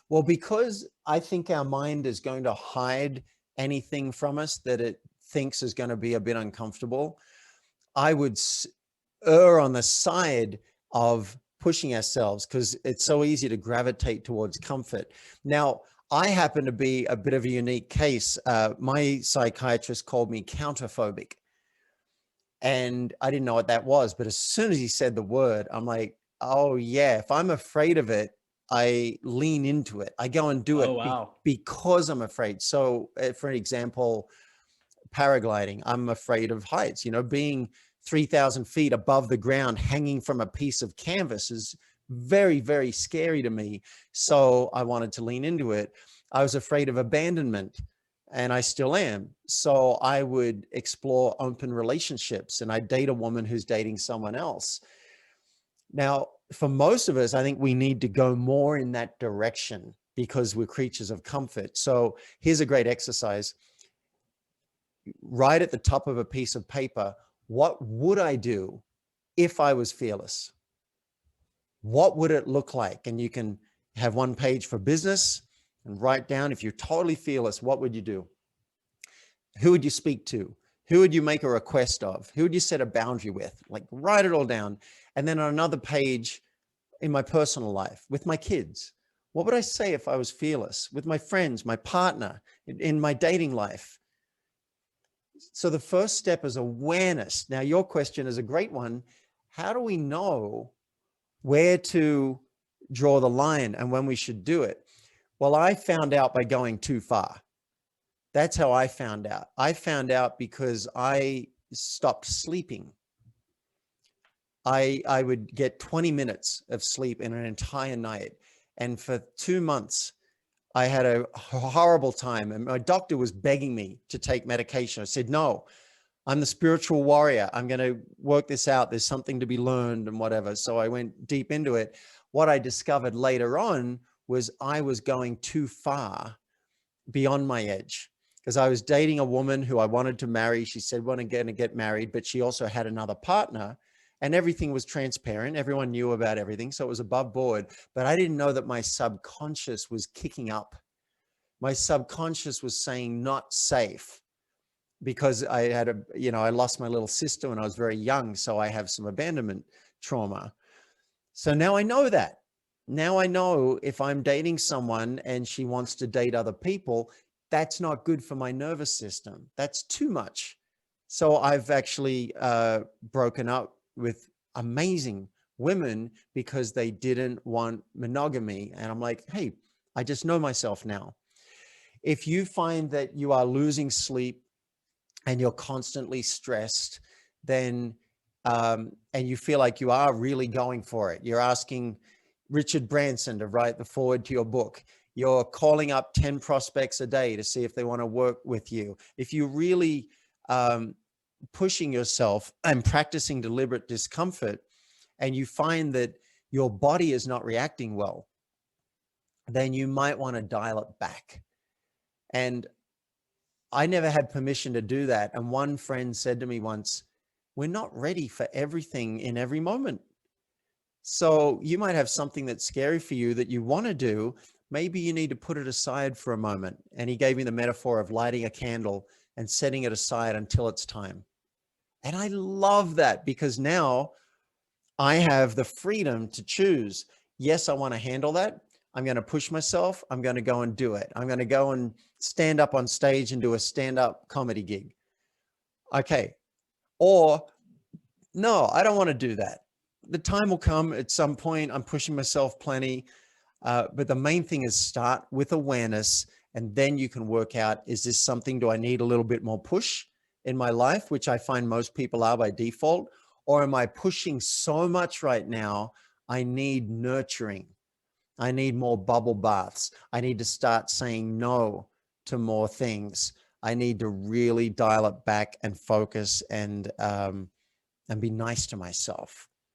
Well, because I think our mind is going to hide anything from us that it thinks is going to be a bit uncomfortable, I would err on the side of pushing ourselves because it's so easy to gravitate towards comfort. Now, I happen to be a bit of a unique case. My psychiatrist called me counterphobic, and I didn't know what that was. But as soon as he said the word, I'm like, oh yeah, if I'm afraid of it, I lean into it. I go and do Oh, it wow. because I'm afraid. So for example, paragliding, I'm afraid of heights. You know, being 3,000 feet above the ground, hanging from a piece of canvas is very, very scary to me. So I wanted to lean into it. I was afraid of abandonment, and I still am. So I would explore open relationships, and I date a woman who's dating someone else. Now, for most of us, I think we need to go more in that direction because we're creatures of comfort. So here's a great exercise. Write at the top of a piece of paper, what would I do if I was fearless? What would it look like? And you can have one page for business and write down, if you're totally fearless, what would you do? Who would you speak to? Who would you make a request of? Who would you set a boundary with? Like, write it all down. And then on another page, in my personal life, with my kids, what would I say if I was fearless? With my friends, my partner, in my dating life. So the first step is awareness. Now, your question is a great one. How do we know where to draw the line and when we should do it? Well, I found out by going too far. That's how I found out. I found out because I stopped sleeping. I would get 20 minutes of sleep in an entire night. And for 2 months, I had a horrible time. And my doctor was begging me to take medication. I said, no, I'm the spiritual warrior. I'm going to work this out. There's something to be learned and whatever. So I went deep into it. What I discovered later on was I was going too far beyond my edge, because I was dating a woman who I wanted to marry. She said, we're going to get married, but she also had another partner, and everything was transparent. Everyone knew about everything. So it was above board, but I didn't know that my subconscious was kicking up. My subconscious was saying not safe, because I had I lost my little sister when I was very young. So I have some abandonment trauma. So now I know that. Now I know if I'm dating someone and she wants to date other people, that's not good for my nervous system. That's too much. So I've actually broken up with amazing women because they didn't want monogamy. And I'm like, hey, I just know myself now. If you find that you are losing sleep and you're constantly stressed, then and you feel like you are really going for it, you're asking Richard Branson to write the foreword to your book, you're calling up 10 prospects a day to see if they want to work with you, if you really pushing yourself and practicing deliberate discomfort, and you find that your body is not reacting well, then you might want to dial it back. And I never had permission to do that. And one friend said to me once, we're not ready for everything in every moment. So you might have something that's scary for you that you want to do. Maybe you need to put it aside for a moment. And he gave me the metaphor of lighting a candle and setting it aside until it's time. And I love that, because now I have the freedom to choose. Yes, I want to handle that. I'm going to push myself. I'm going to go and do it. I'm going to go and stand up on stage and do a stand-up comedy gig. Okay. Or no, I don't want to do that. The time will come at some point. I'm pushing myself plenty. But the main thing is start with awareness, and then you can work out, is this something, do I need a little bit more push in my life, which I find most people are by default, or am I pushing so much right now, I need nurturing. I need more bubble baths. I need to start saying no to more things. I need to really dial it back and focus and be nice to myself.